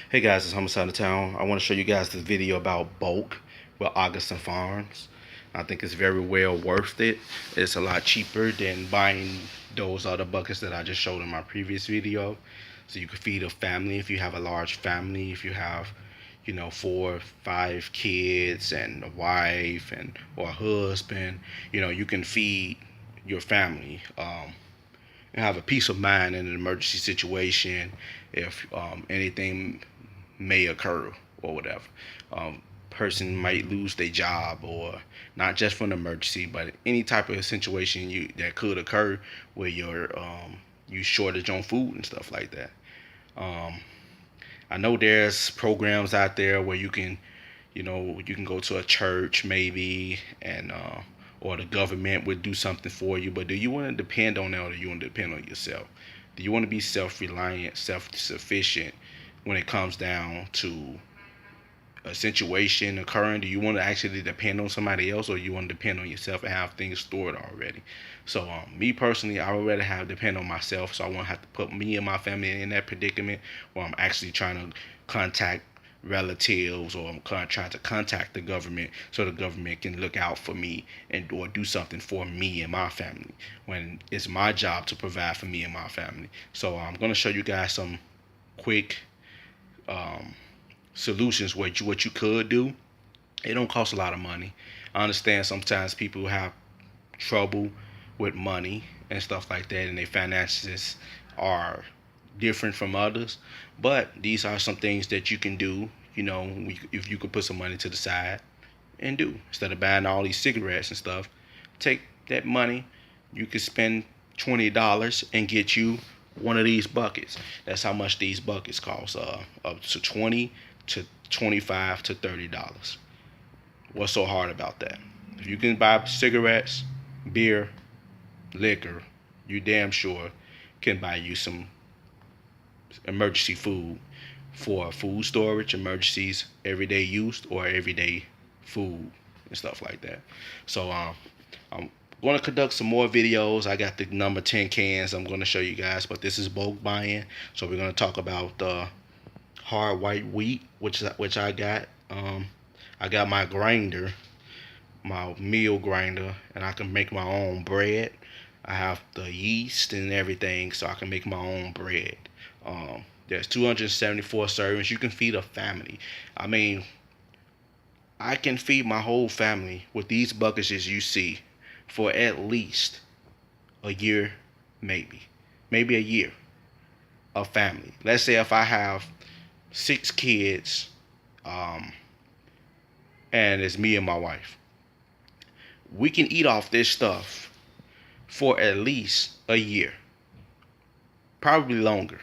Hey guys, it's Homicide of Town. I want to show you guys this video about bulk with Augustin Farms. I think it's very well worth it. It's a lot cheaper than buying those other buckets that I just showed in my previous video. So you can feed a family if you have a large family, if you have, 4 or 5 kids and a wife and or a husband, you can feed your family. And have a peace of mind in an emergency situation if anything may occur or whatever. Person might lose their job, or not just from an emergency, but any type of situation that could occur where you shortage on food and stuff like that. Um, I know there's programs out there where you can go to a church maybe, and or the government would do something for you. But do you want to depend on that, or do you want to depend on yourself? Do you want to be self-reliant, self-sufficient when it comes down to a situation occurring? Do you want to actually depend on somebody else, or you want to depend on yourself and have things stored already? So me personally, I would rather have depend on myself, so I won't have to put me and my family in that predicament where I'm actually trying to contact relatives, or I'm trying to contact the government so the government can look out for me and or do something for me and my family, when it's my job to provide for me and my family. So I'm going to show you guys some quick um, solutions what you could do. It don't cost a lot of money. I understand sometimes people have trouble with money and stuff like that, and their finances are different from others. But these are some things that you can do. If you could put some money to the side and do, instead of buying all these cigarettes and stuff, take that money. You could spend $20 and get you one of these buckets. That's how much these buckets cost. Up to 20 to 25 to $30. What's so hard about that? If you can buy cigarettes, beer, liquor, you damn sure can buy you some emergency food for food storage, emergencies, everyday use, or everyday food and stuff like that. So I'm going to conduct some more videos. I got the number 10 cans I'm going to show you guys, but this is bulk buying. So we're going to talk about hard white wheat, which I got. I got my grinder, my meal grinder, and I can make my own bread. I have the yeast and everything, so I can make my own bread. There's 274 servings. You can feed a family. I mean, I can feed my whole family with these buckets as you see for at least a year, maybe a year of family. Let's say if I have 6 kids, and it's me and my wife, we can eat off this stuff for at least a year, probably longer.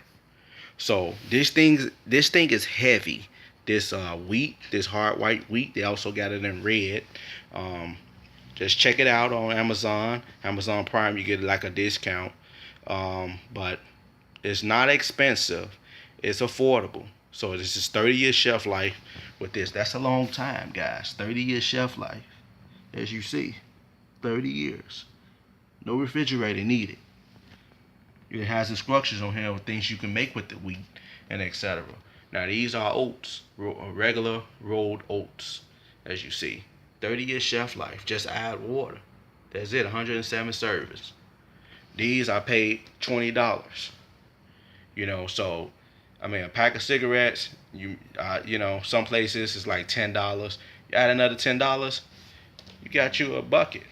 So this thing is heavy. This wheat, this hard white wheat, they also got it in red. Um, just check it out on Amazon Prime. You get like a discount, but it's not expensive. It's affordable. So this is 30-year shelf life with this. That's a long time, guys. 30-year shelf life, as you see, 30 years. No refrigerator needed. It has instructions on here of things you can make with the wheat and etc. Now these are oats, regular rolled oats, as you see. 30-year shelf life. Just add water. That's it. 107 servings. These I paid $20. So I mean, a pack of cigarettes. Some places it's like $10. You add another $10, you got you a bucket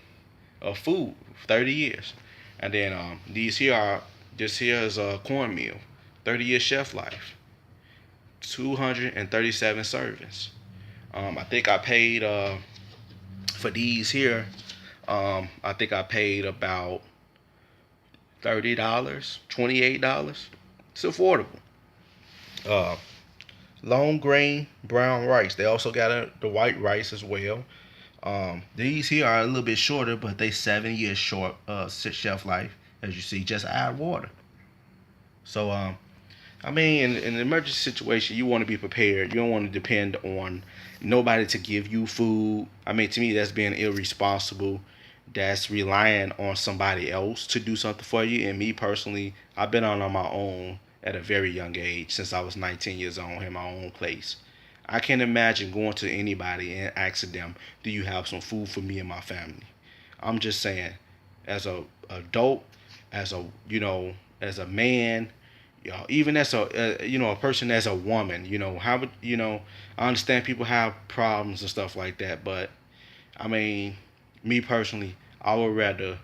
of food. 30 years. And then this here is a cornmeal, 30-year shelf life, 237 servings. I think I paid for these here. I think I paid about $30, $28. It's affordable. Uh, Long grain brown rice. They also got the white rice as well. These here are a little bit shorter, but they 7 years short shelf life, as you see. Just add water. So I mean, in an emergency situation, you want to be prepared. You don't want to depend on nobody to give you food. I mean, to me, that's being irresponsible. That's relying on somebody else to do something for you. And me personally, I've been on my own at a very young age. Since I was 19 years old, had my own place. I can't imagine going to anybody and asking them, "Do you have some food for me and my family?" I'm just saying, as a adult, as a as a man, even as a a person, as a woman, how would I understand people have problems and stuff like that, but I mean, me personally, I would rather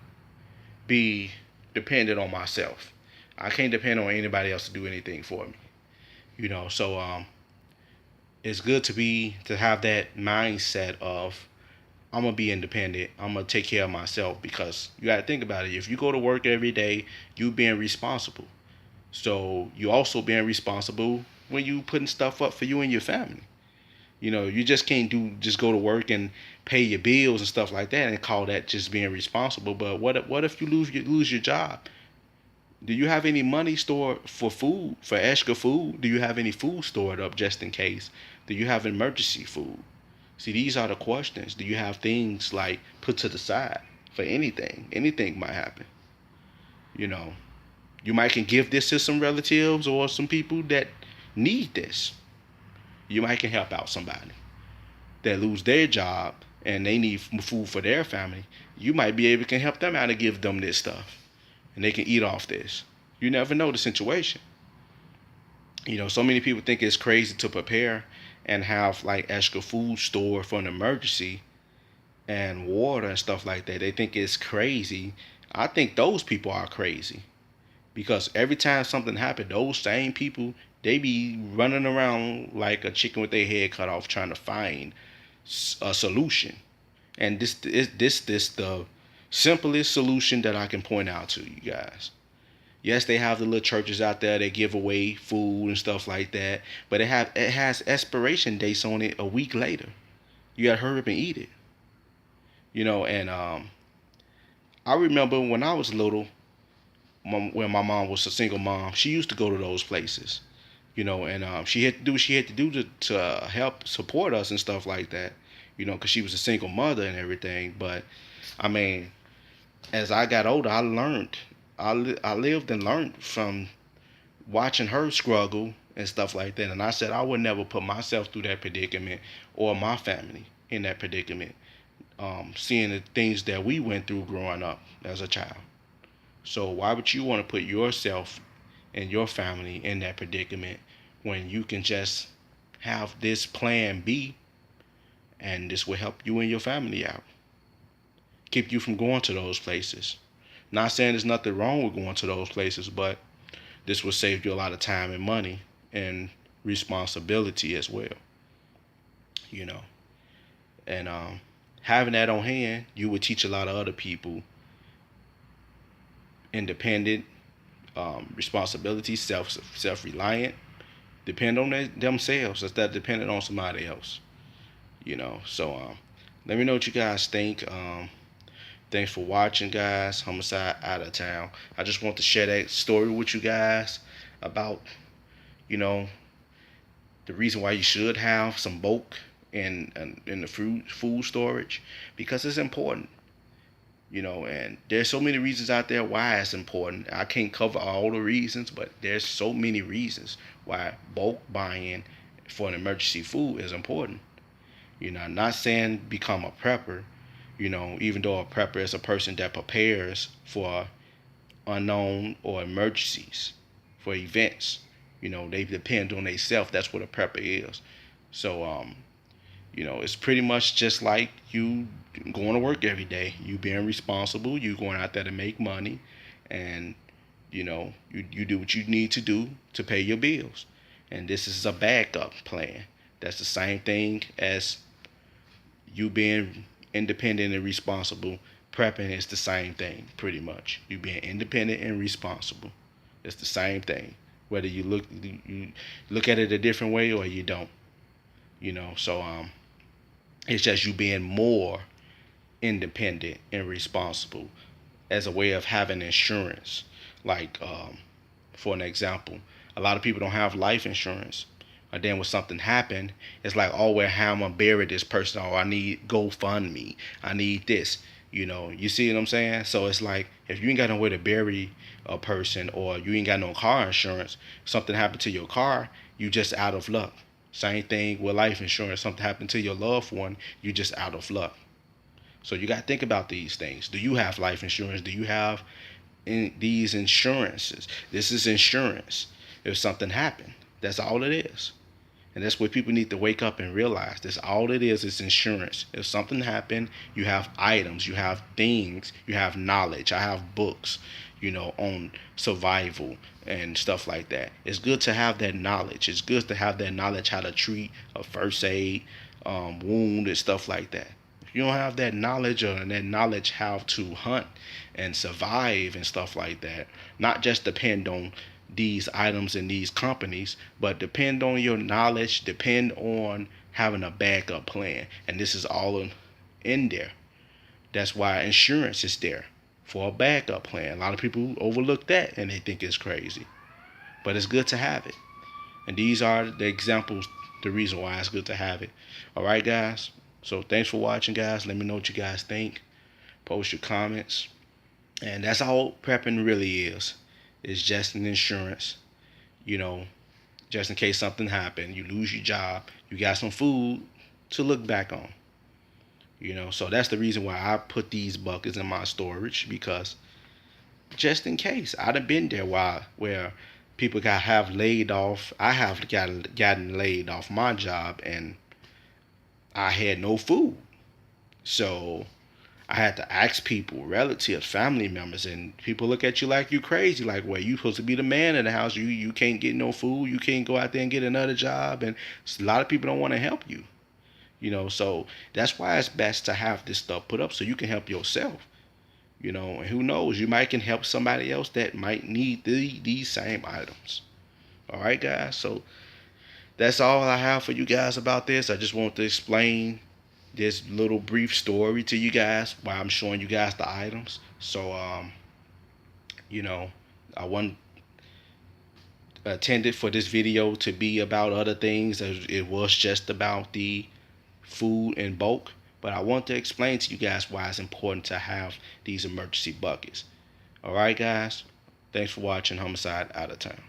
be dependent on myself. I can't depend on anybody else to do anything for me. So it's good to have that mindset of I'm gonna be independent. I'm gonna take care of myself, because you gotta think about it. If you go to work every day, you being responsible. So you also being responsible when you putting stuff up for you and your family. You just can't just go to work and pay your bills and stuff like that and call that just being responsible. But what if you lose your job? Do you have any money stored for food, for extra food? Do you have any food stored up just in case? Do you have emergency food? See, these are the questions. Do you have things like put to the side for anything? Anything might happen. You know, you might can give this to some relatives or some people that need this. You might can help out somebody that lose their job and they need food for their family. You might be able to help them out and give them this stuff, and they can eat off this. You never know the situation. So many people think it's crazy to prepare and have like extra food stored for an emergency and water and stuff like that. They think it's crazy. I think those people are crazy, because every time something happens, those same people, they be running around like a chicken with their head cut off trying to find a solution. And this is this the simplest solution that I can point out to you guys. Yes, they have the little churches out there that give away food and stuff like that, but it has expiration dates on it a week later. You gotta hurry up and eat it. And I remember when I was little, when my mom was a single mom, she used to go to those places. And she had to do what she had to do to help support us and stuff like that. Because she was a single mother and everything. But I mean, as I got older, I learned. I lived and learned from watching her struggle and stuff like that. And I said I would never put myself through that predicament or my family in that predicament. Seeing the things that we went through growing up as a child. So why would you want to put yourself and your family in that predicament when you can just have this plan B, and this will help you and your family out? Keep you from going to those places. Not saying there's nothing wrong with going to those places, but this will save you a lot of time and money and responsibility as well. You know, and having that on hand, you would teach a lot of other people independent, responsibility, self-reliant, depend on themselves instead of depending on somebody else. So let me know what you guys think. Thanks for watching, guys. Homicide Out of Town. I just want to share that story with you guys about, you know, the reason why you should have some bulk in the food storage, because it's important. And there's so many reasons out there why it's important. I can't cover all the reasons, but there's so many reasons why bulk buying for an emergency food is important. I'm not saying become a prepper. Even though a prepper is a person that prepares for unknown or emergencies, for events. They depend on themselves. That's what a prepper is. So, it's pretty much just like you going to work every day. You being responsible. You going out there to make money, and you do what you need to do to pay your bills. And this is a backup plan. That's the same thing as you being independent and responsible. Prepping is the same thing, pretty much. You being independent and responsible. It's the same thing. Whether you look at it a different way or you don't. So it's just you being more independent and responsible as a way of having insurance. Like, for an example, a lot of people don't have life insurance. And then when something happened, it's like, oh, well, how am I bury this person? Oh, I need GoFundMe. I need this. You see what I'm saying? So it's like, if you ain't got nowhere to bury a person, or you ain't got no car insurance, something happened to your car, you just out of luck. Same thing with life insurance. Something happened to your loved one, you just out of luck. So you got to think about these things. Do you have life insurance? Do you have these insurances? This is insurance. If something happened, that's all it is. And that's what people need to wake up and realize. That's all it is. It's insurance. If something happened, you have items, you have things, you have knowledge. I have books, on survival and stuff like that. It's good to have that knowledge. It's good to have that knowledge how to treat a first aid wound and stuff like that. If you don't have that knowledge, or that knowledge how to hunt and survive and stuff like that, not just depend on these items and these companies, but depend on your knowledge, depend on having a backup plan. And this is all in there. That's why insurance is there, for a backup plan. A lot of people overlook that and they think it's crazy, but it's good to have it. And these are the examples, the reason why it's good to have it. All right, guys. So thanks for watching, guys. Let me know what you guys think. Post your comments. And that's all prepping really is. It's just an insurance, just in case something happened, you lose your job, you got some food to look back on. So that's the reason why I put these buckets in my storage, because just in case. I'd have been there where people have laid off. I have gotten laid off my job and I had no food. So I had to ask people, relatives, family members, and people look at you like you crazy. Like, well, you supposed to be the man of the house. You can't get no food. You can't go out there and get another job. And a lot of people don't want to help you. So that's why it's best to have this stuff put up so you can help yourself. And who knows, you might can help somebody else that might need these same items. All right, guys. So that's all I have for you guys about this. I just want to explain this little brief story to you guys while I'm showing you guys the items. So, I wasn't intended for this video to be about other things. It was just about the food in bulk. But I want to explain to you guys why it's important to have these emergency buckets. All right, guys. Thanks for watching. Homicide out of town.